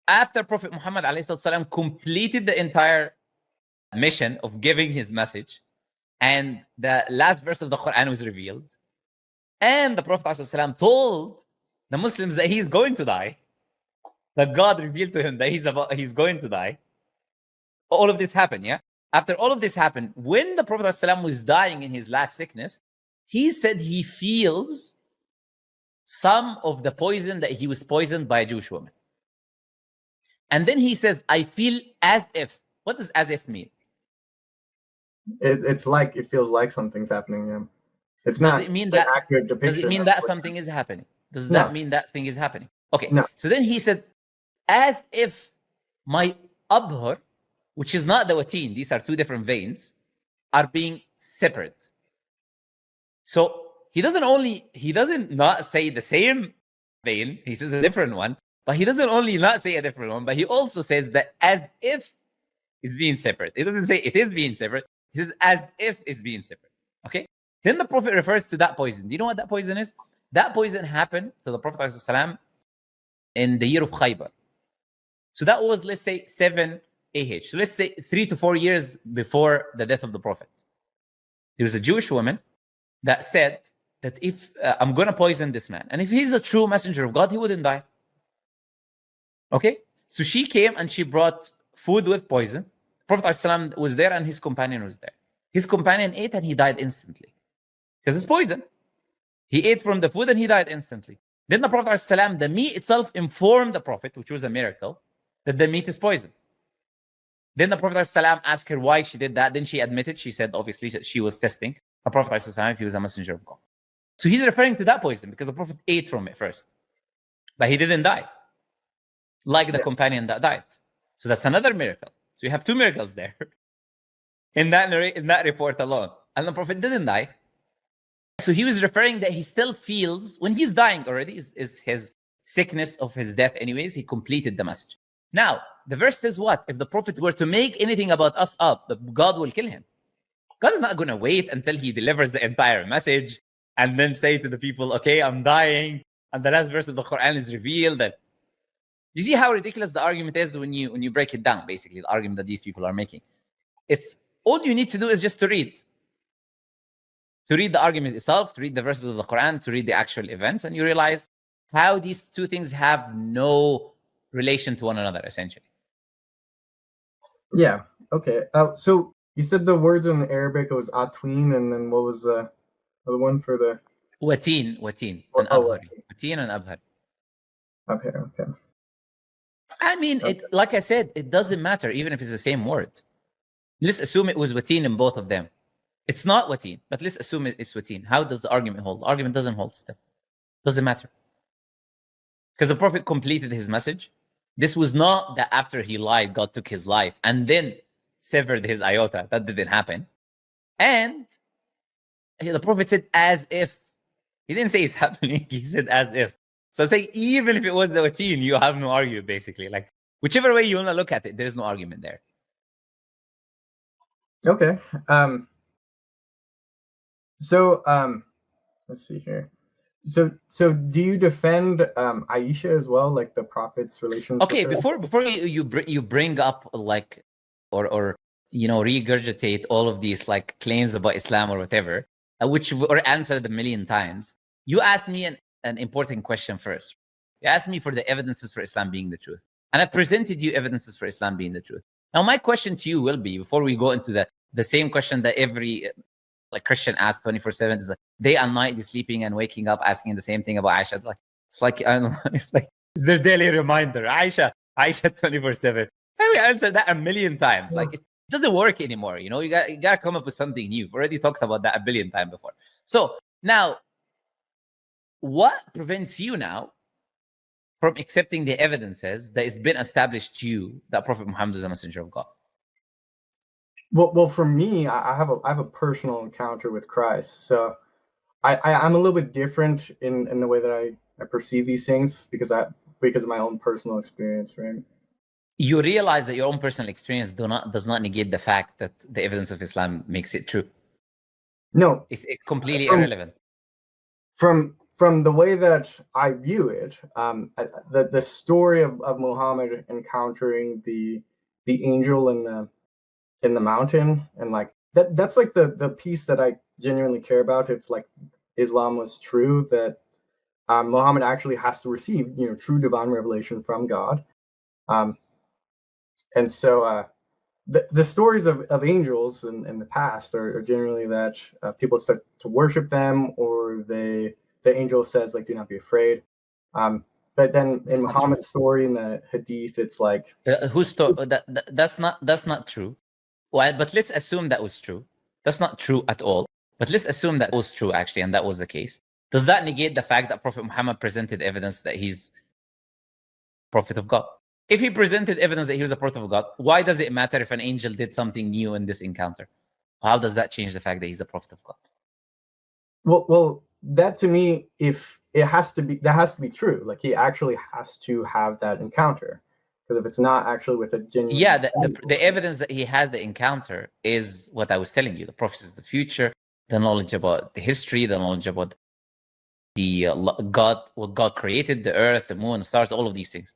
S2: after Prophet Muhammad ﷺ completed the entire mission of giving his message, and the last verse of the Quran was revealed, and the Prophet ﷺ told the Muslims that he's going to die, that God revealed to him that he's going to die. All of this happened, yeah? After all of this happened, when the Prophet ﷺ was dying in his last sickness, he said he feels some of the poison that he was poisoned by a Jewish woman. And then he says, I feel as if. What does as if mean?
S1: It's like, it feels like something's happening. Yeah. It's
S2: does
S1: not
S2: it mean that,
S1: accurate depiction.
S2: Does it mean that something is happening? Does that mean that thing is happening? Okay.
S1: No.
S2: So then he said, as if my abhar, which is not the wateen, these are two different veins, are being separate. So he doesn't not say the same vein, he says a different one, but he doesn't only not say a different one, but he also says that as if is being separate. He doesn't say it is being separate, he says as if it's being separate. Okay? Then the Prophet refers to that poison. Do you know what that poison is? That poison happened to the Prophet ﷺ in the year of Khaybar. So that was, let's say, 7 AH. So let's say 3 to 4 years before the death of the Prophet. There was a Jewish woman that said that if I'm going to poison this man, and if he's a true messenger of God, he wouldn't die. Okay? So she came and she brought food with poison. Prophet ﷺ was there and his companion was there. His companion ate and he died instantly. Because it's poison. He ate from the food and he died instantly. Then the Prophet ﷺ, the meat itself informed the Prophet, which was a miracle, that the meat is poison. Then the Prophet ﷺ asked her why she did that. Then she admitted, she said obviously she was testing the Prophet ﷺ if he was a messenger of God. So he's referring to that poison because the Prophet ate from it first. But he didn't die. Like the companion that died. So that's another miracle. So you have two miracles there. in that report alone. And the Prophet didn't die. So he was referring that he still feels, when he's dying already, is his sickness of his death anyways, he completed the message. Now, the verse says what? If the Prophet were to make anything about us up, God will kill him. God is not going to wait until he delivers the entire message and then say to the people, okay, I'm dying. And the last verse of the Quran is revealed. That you see how ridiculous the argument is when you break it down, basically, the argument that these people are making. It's all you need to do is just to read. To read the argument itself, to read the verses of the Quran, to read the actual events, and you realize how these two things have no relation to one another, essentially.
S1: Yeah, okay. So you said the words in Arabic, it was atween, and then what was the other one for the...
S2: Wateen, and abhar. Wateen and abhar.
S1: Okay.
S2: I mean, like I said, it doesn't matter, even if it's the same word. Let's assume it was wateen in both of them. It's not wateen, but let's assume it's wateen. How does the argument hold? The argument doesn't hold still. Doesn't matter. Because the Prophet completed his message. This was not that after he lied, God took his life and then severed his aorta. That didn't happen. And the Prophet said, as if. He didn't say it's happening. He said, as if. So I'm saying, even if it was the wateen, you have no argument, basically. Like, whichever way you want to look at it, there's no argument there.
S1: Okay. Let's see here. So do you defend Aisha as well, like the Prophet's relationship?
S2: Okay, before you bring up like or regurgitate all of these like claims about Islam or whatever, which were answered a million times, you asked me an important question first. You asked me for the evidences for Islam being the truth, and I presented you evidences for Islam being the truth. Now, my question to you will be, before we go into the same question that every like Christian asks 24/7, is like day and night, sleeping and waking up, asking the same thing about Aisha. Like it's like I don't know, it's like it's their daily reminder. Aisha 24/7. And we answered that a million times. Like it doesn't work anymore. You gotta come up with something new. We've already talked about that a billion times before. So now, what prevents you now from accepting the evidences that it's been established to you that Prophet Muhammad is a messenger of God?
S1: Well, for me, I have a personal encounter with Christ, so I'm a little bit different in the way that I perceive these things because of my own personal experience, right?
S2: You realize that your own personal experience does not negate the fact that the evidence of Islam makes it true.
S1: No,
S2: it's completely irrelevant.
S1: From the way that I view it, the story of Muhammad encountering the angel in the mountain, and like that's like the piece that I genuinely care about. If like Islam was true, that Muhammad actually has to receive true divine revelation from God, and so the stories of angels in the past are generally that people start to worship them, or the angel says like, do not be afraid. But then in Muhammad's story in the hadith, it's like
S2: that's not true. Well, but let's assume that was true. That's not true at all. But let's assume that was true, actually, and that was the case. Does that negate the fact that Prophet Muhammad presented evidence that he's Prophet of God? If he presented evidence that he was a Prophet of God, why does it matter if an angel did something new in this encounter? How does that change the fact that he's a Prophet of God?
S1: Well, that to me, if it has to be, that has to be true. Like he actually has to have that encounter. Because if it's not actually with a genuine...
S2: Yeah, the evidence that he had the encounter is what I was telling you. The prophecies of the future, the knowledge about the history, the knowledge about the what God created, the earth, the moon, the stars, all of these things.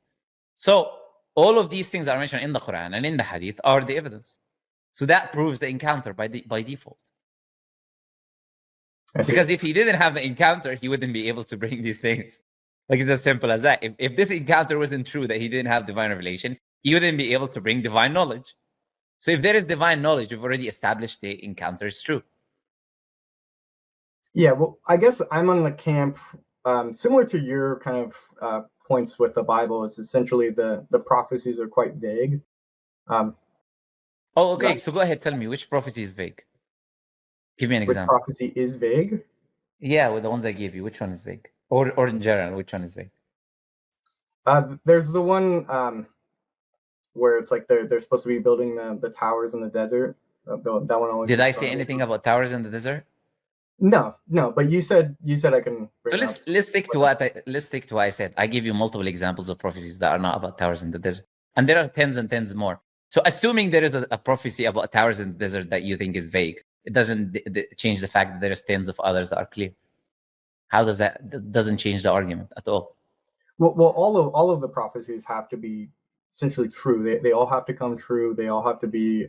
S2: So all of these things are mentioned in the Quran and in the Hadith are the evidence. So that proves the encounter by default. Because if he didn't have the encounter, he wouldn't be able to bring these things. Like it's as simple as that. If this encounter wasn't true, that he didn't have divine revelation, he wouldn't be able to bring divine knowledge. So if there is divine knowledge, we've already established the encounter is true.
S1: Yeah, well, I guess I'm on the camp similar to your kind of points with the Bible. Is essentially the prophecies are quite vague.
S2: Okay. So go ahead, tell me which prophecy is vague. Give me an example.
S1: Which prophecy is vague?
S2: Yeah, with the ones I gave you, which one is vague? Or in general, which one is vague?
S1: There's the one where it's like they're supposed to be building the towers in the desert. That one always.
S2: Did I say anything about towers in the desert?
S1: No. But you said I can.
S2: So let's stick to what I said. I give you multiple examples of prophecies that are not about towers in the desert, and there are tens and tens more. So assuming there is a prophecy about towers in the desert that you think is vague, it doesn't change the fact that there's tens of others that are clear. How does that doesn't change the argument at all?
S1: Well, all of the prophecies have to be essentially true. They all have to come true. They all have to be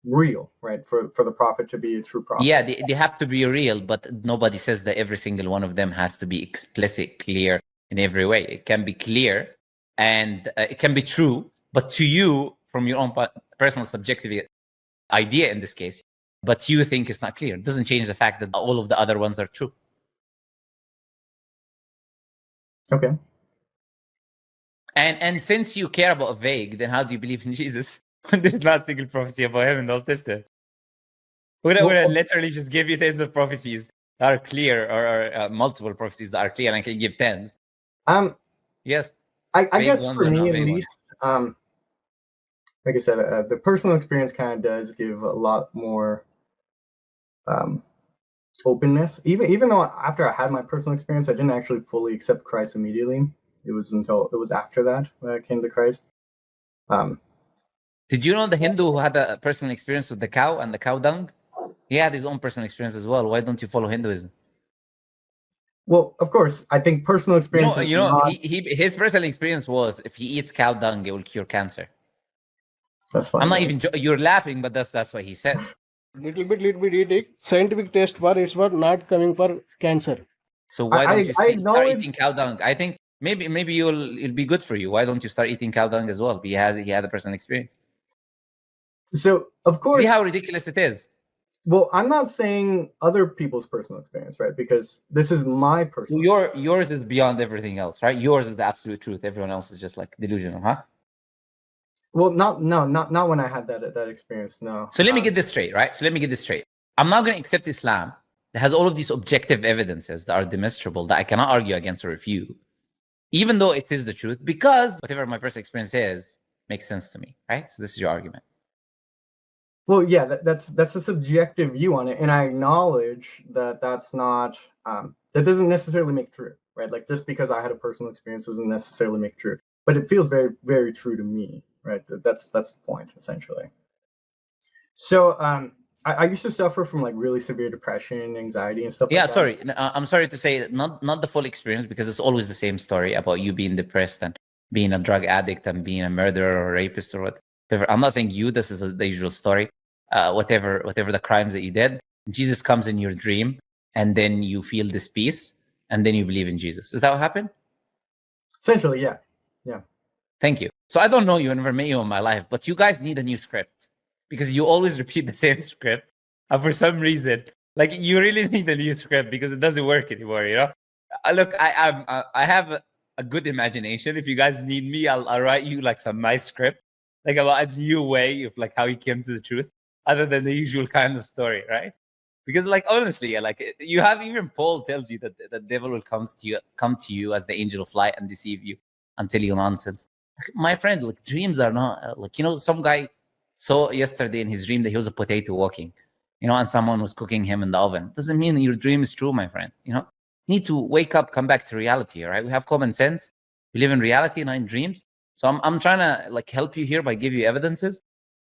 S1: real, right? For the prophet to be a true prophet.
S2: Yeah, they have to be real, but nobody says that every single one of them has to be explicit, clear in every way. It can be clear and it can be true, but to you, from your own personal subjective idea in this case, but you think it's not clear. It doesn't change the fact that all of the other ones are true.
S1: Okay.
S2: And since you care about vague, then how do you believe in Jesus when there's not a single prophecy about him in the Old Testament? We're gonna literally just give you tens of prophecies that are clear, or multiple prophecies that are clear, and I can give tens. Yes.
S1: I guess for me at least, like I said, the personal experience kind of does give a lot more openness. Even though after I had my personal experience, I didn't actually fully accept Christ immediately. It was after that when I came to Christ.
S2: Did you know the Hindu who had a personal experience with the cow and the cow dung? He had his own personal experience as well. Why don't you follow Hinduism?
S1: Well, of course, I think personal experience.
S2: His personal experience was if he eats cow dung, it will cure cancer.
S1: That's fine.
S2: I'm not even. You're laughing, but that's what he said.
S3: Little bit eating. Scientific test for it's for not coming for cancer.
S2: So why don't you start eating cow dung? I think maybe it'll be good for you. Why don't you start eating cow dung as well? He had a personal experience.
S1: So of course,
S2: see how ridiculous it is.
S1: Well, I'm not saying other people's personal experience, right? Because this is my personal.
S2: Yours is beyond everything else, right? Yours is the absolute truth. Everyone else is just like delusional, huh?
S1: Well, not when I had that experience. No.
S2: So let me get this straight, right? I'm not going to accept Islam that has all of these objective evidences that are demonstrable that I cannot argue against or refute, even though it is the truth, because whatever my personal experience is makes sense to me, right? So this is your argument.
S1: Well, yeah, that's a subjective view on it, and I acknowledge that that's not that doesn't necessarily make true, right? Like just because I had a personal experience doesn't necessarily make true, but it feels very, very true to me, right? That's the point essentially. So I used to suffer from like really severe depression, anxiety, and stuff.
S2: Yeah,
S1: like that.
S2: Sorry, I'm sorry to say not the full experience, because it's always the same story about you being depressed and being a drug addict and being a murderer or a rapist or whatever. I'm not saying you. This is the usual story. Whatever the crimes that you did, Jesus comes in your dream, and then you feel this peace, and then you believe in Jesus. Is that what happened?
S1: Essentially, yeah.
S2: Thank you. So I don't know you, I never met you in my life, but you guys need a new script, because you always repeat the same script, and for some reason, like you really need a new script because it doesn't work anymore. You know, look, I have a good imagination. If you guys need me, I'll write you like some nice script, like about a new way of like how you came to the truth, other than the usual kind of story, right? Because like honestly, like you have, even Paul tells you that the devil will come to you as the angel of light and deceive you and tell you nonsense. My friend, like dreams are not like, you know, some guy saw yesterday in his dream that he was a potato walking, you know, and someone was cooking him in the oven. Doesn't mean your dream is true, my friend. You know, you need to wake up, come back to reality. All right, we have common sense. We live in reality, not in dreams. So I'm trying to like help you here by give you evidences,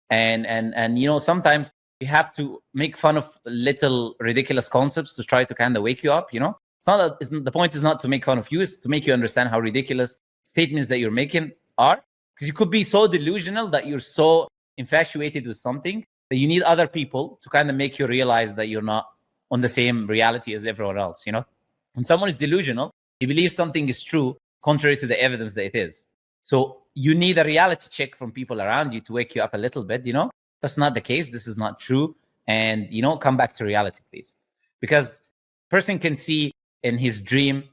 S2: and you know, sometimes you have to make fun of little ridiculous concepts to try to kind of wake you up. You know, it's not that the point is not to make fun of you, it's to make you understand how ridiculous statements that you're making are, because you could be so delusional that you're so infatuated with something that you need other people to kind of make you realize that you're not on the same reality as everyone else. You know, when someone is delusional, he believes something is true contrary to the evidence that it is. So you need a reality check from people around you to wake you up a little bit. You know, that's not the case. This is not true. And, you know, come back to reality, please. Because person can see in his dream,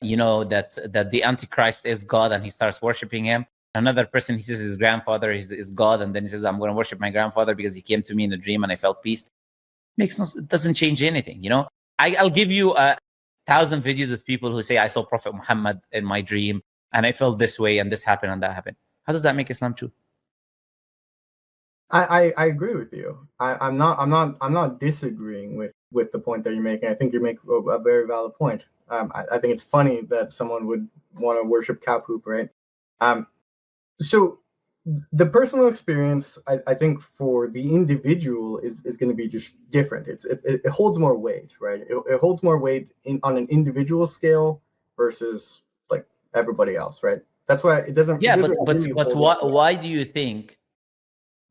S2: you know, that the Antichrist is God, and he starts worshiping him. Another person, he says his grandfather is God, and then he says, I'm going to worship my grandfather because he came to me in a dream and I felt peace. It doesn't change anything, you know. I'll give you 1,000 videos of people who say, I saw Prophet Muhammad in my dream and I felt this way and this happened and that happened. How does that make Islam true?
S1: I agree with you. I'm not disagreeing with the point that you're making. I think you make a very valid point. I think it's funny that someone would want to worship cow poop, right? So the personal experience, I think for the individual is going to be just different. It holds more weight, right? It holds more weight on an individual scale versus like everybody else, right? That's why it doesn't.
S2: Yeah,
S1: it doesn't
S2: but
S1: really
S2: why do you think?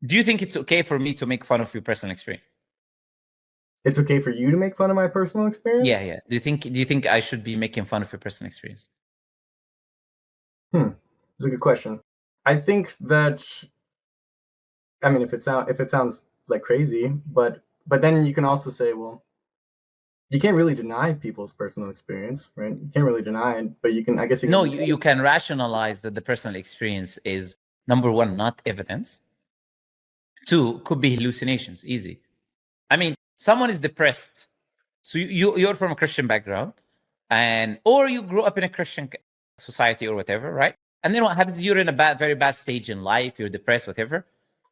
S2: Do you think it's okay for me to make fun of your personal experience?
S1: It's okay for you to make fun of my personal experience?
S2: Yeah. Do you think I should be making fun of your personal experience?
S1: It's a good question. I think that, I mean, if it sounds like crazy, but then you can also say, well, you can't really deny people's personal experience, right? You can't really deny it, but you can, I guess you can.
S2: No, you can rationalize that the personal experience is, number one, not evidence. Two, could be hallucinations, easy. I mean, someone is depressed. So you're from a Christian background, or you grew up in a Christian society or whatever, right? And then what happens? You're in a very bad stage in life. You're depressed, whatever.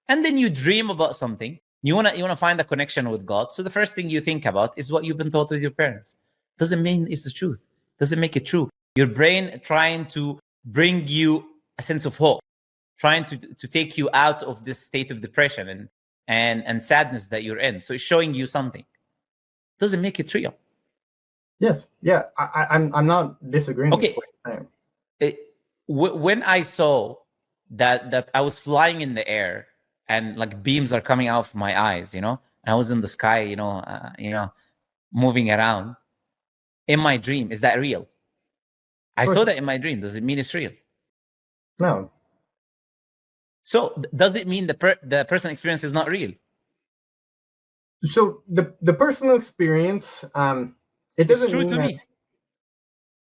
S2: And then you dream about something. You wanna find a connection with God. So the first thing you think about is what you've been taught with your parents. Doesn't mean it's the truth. Doesn't make it true. Your brain trying to bring you a sense of hope, trying to take you out of this state of depression and sadness that you're in. So it's showing you something. Doesn't make it real.
S1: Yes. Yeah. I'm not disagreeing
S2: okay.
S1: with what you're saying.
S2: When I saw that I was flying in the air and like beams are coming out of my eyes, and I was in the sky, moving around in my dream. Is that real? I saw that in my dream. Does it mean it's real?
S1: No.
S2: So does it mean the personal experience is not real?
S1: So the personal experience, it doesn't
S2: it's true
S1: mean
S2: to
S1: that,
S2: me.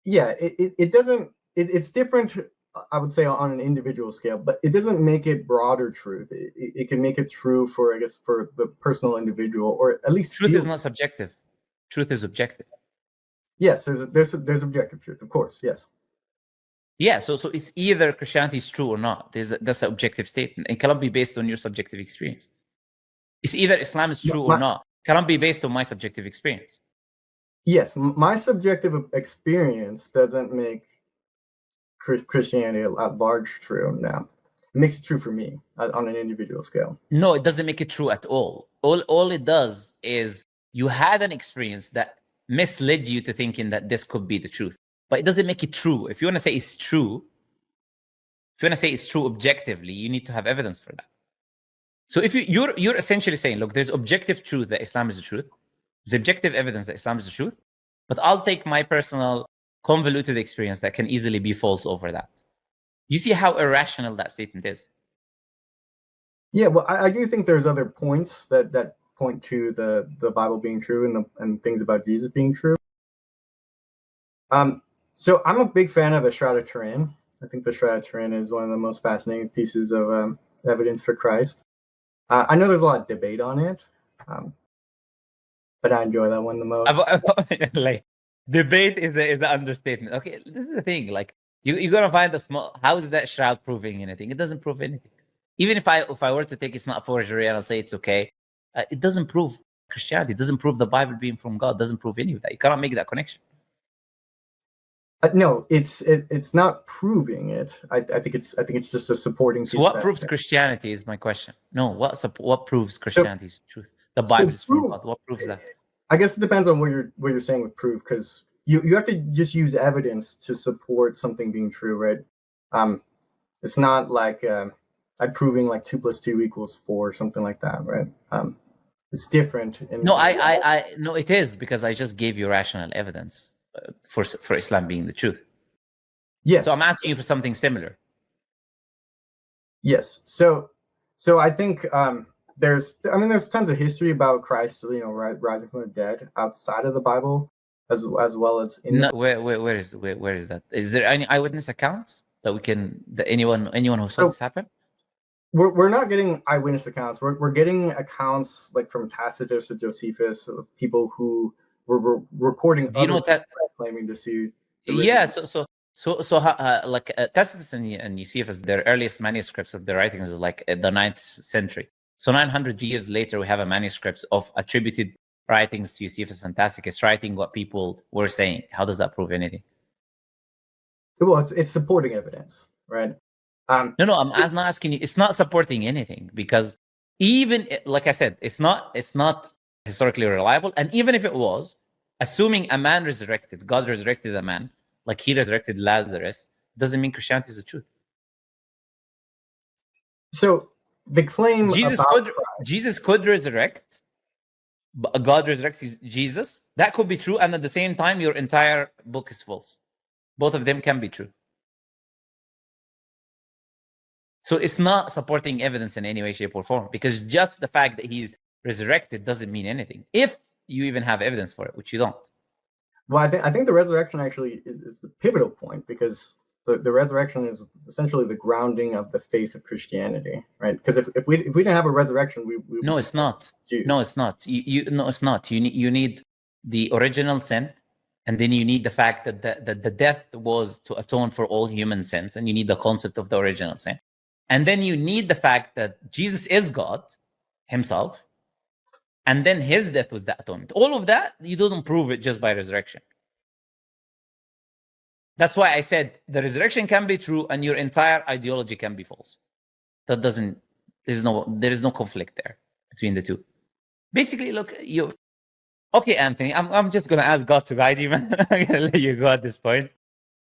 S1: Yeah, it doesn't. It's different, I would say, on an individual scale, but it doesn't make it broader truth. It can make it true for, I guess, for the personal individual, or at least
S2: truth is not subjective. Truth is objective.
S1: Yes, there's objective truth, of course. Yes.
S2: Yeah, so it's either Christianity is true or not. That's an objective statement. It cannot be based on your subjective experience. It's either Islam is true or not. It cannot be based on my subjective experience.
S1: Yes, my subjective experience doesn't make Christianity at large true. Now, it makes it true for me on an individual scale.
S2: No, it doesn't make it true at all. All it does is you had an experience that misled you to thinking that this could be the truth. But it doesn't make it true. If you want to say it's true, objectively, you need to have evidence for that. So if you're essentially saying, look, there's objective truth that Islam is the truth. There's objective evidence that Islam is the truth. But I'll take my personal convoluted experience that can easily be false over that. You see how irrational that statement is?
S1: Yeah, well, I do think there's other points that point to the Bible being true and things about Jesus being true. So I'm a big fan of the Shroud of Turin. I think the Shroud of Turin is one of the most fascinating pieces of evidence for Christ. I know there's a lot of debate on it, but I enjoy that one the most.
S2: Like, debate is an understatement. Okay, this is the thing. Like, you're gonna find a small. How is that shroud proving anything? It doesn't prove anything. Even if I were to take it's not forgery and I'll say it's okay, it doesn't prove Christianity. It doesn't prove the Bible being from God. It doesn't prove any of that. You cannot make that connection.
S1: No, it's not proving it. I think it's just a supporting piece.
S2: So what proves Christianity is my question. No, what proves Christianity's truth? The Bible is from God. What proves that?
S1: I guess it depends on what you're saying with proof, because you have to just use evidence to support something being true, right? It's not like I'm proving like 2 + 2 = 4 or something like that, right? It's different.
S2: No, no, it is, because I just gave you rational evidence for Islam being the truth.
S1: Yes.
S2: So I'm asking you for something similar.
S1: Yes. So I think there's tons of history about Christ, rising from the dead outside of the Bible, as well as in.
S2: No, where is that? Is there any eyewitness accounts that anyone who saw this happen?
S1: We're not getting eyewitness accounts. We're getting accounts like from Tacitus or Josephus, of people who were recording.
S2: Do you know that
S1: claiming to see?
S2: Yeah. So like Tacitus and Josephus, their earliest manuscripts of their writings is like the 9th century. So 900 years later, we have a manuscript of attributed writings to Josephus and Tacitus, writing what people were saying. How does that prove anything?
S1: Well, it's supporting evidence, right?
S2: No, I'm not asking you. It's not supporting anything, because even like I said, it's not historically reliable. And even if it was, assuming a man resurrected, God resurrected a man, like he resurrected Lazarus, doesn't mean Christianity is the truth.
S1: So the claim
S2: Jesus could resurrect, but God resurrected Jesus. That could be true, and at the same time, your entire book is false. Both of them can be true. So it's not supporting evidence in any way, shape, or form, because just the fact that he's resurrected doesn't mean anything, if you even have evidence for it, which you don't.
S1: Well, I think the resurrection actually is the pivotal point, because the resurrection is essentially the grounding of the faith of Christianity, right? Because if we didn't have a resurrection, we
S2: no, it's not. Jews. No, it's not. No, it's not. You need the original sin, and then you need the fact that the death was to atone for all human sins, and you need the concept of the original sin, and then you need the fact that Jesus is God himself, and then his death was the atonement. All of that, you don't prove it just by resurrection. That's why I said the resurrection can be true and your entire ideology can be false. There is no conflict there between the two. Basically, look, okay, Anthony, I'm just gonna ask God to guide you, man. I'm gonna let you go at this point.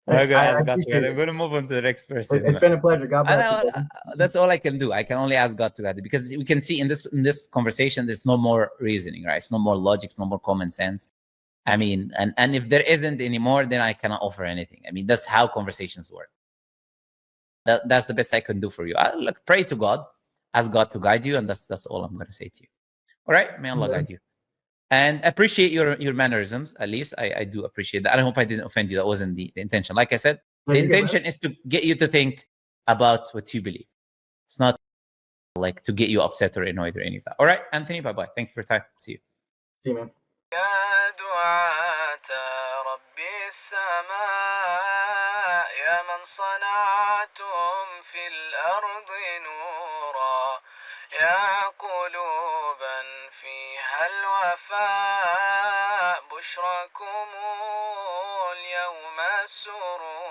S2: I'm gonna move on to the next person.
S1: It's been a pleasure. God bless you.
S2: That's all I can do. I can only ask God to guide you, because we can see in this conversation, there's no more reasoning, right? It's no more logic, it's no more common sense. I mean, and if there isn't anymore, then I cannot offer anything. I mean, that's how conversations work. That's the best I can do for you. Look, pray to God, ask God to guide you, and that's all I'm gonna say to you. All right, may Allah guide you. And appreciate your mannerisms. At least I do appreciate that. I hope I didn't offend you. That wasn't the intention. Like I said, the intention is to get you to think about what you believe. It's not like to get you upset or annoyed or any of that. All right, Anthony, bye-bye. Thank you for your time. See you.
S1: See you, man.
S4: يا دعاة رب السماء يا من صنعتم في الأرض نورا يا قلوبا فيها الوفاء بشركم اليوم السرور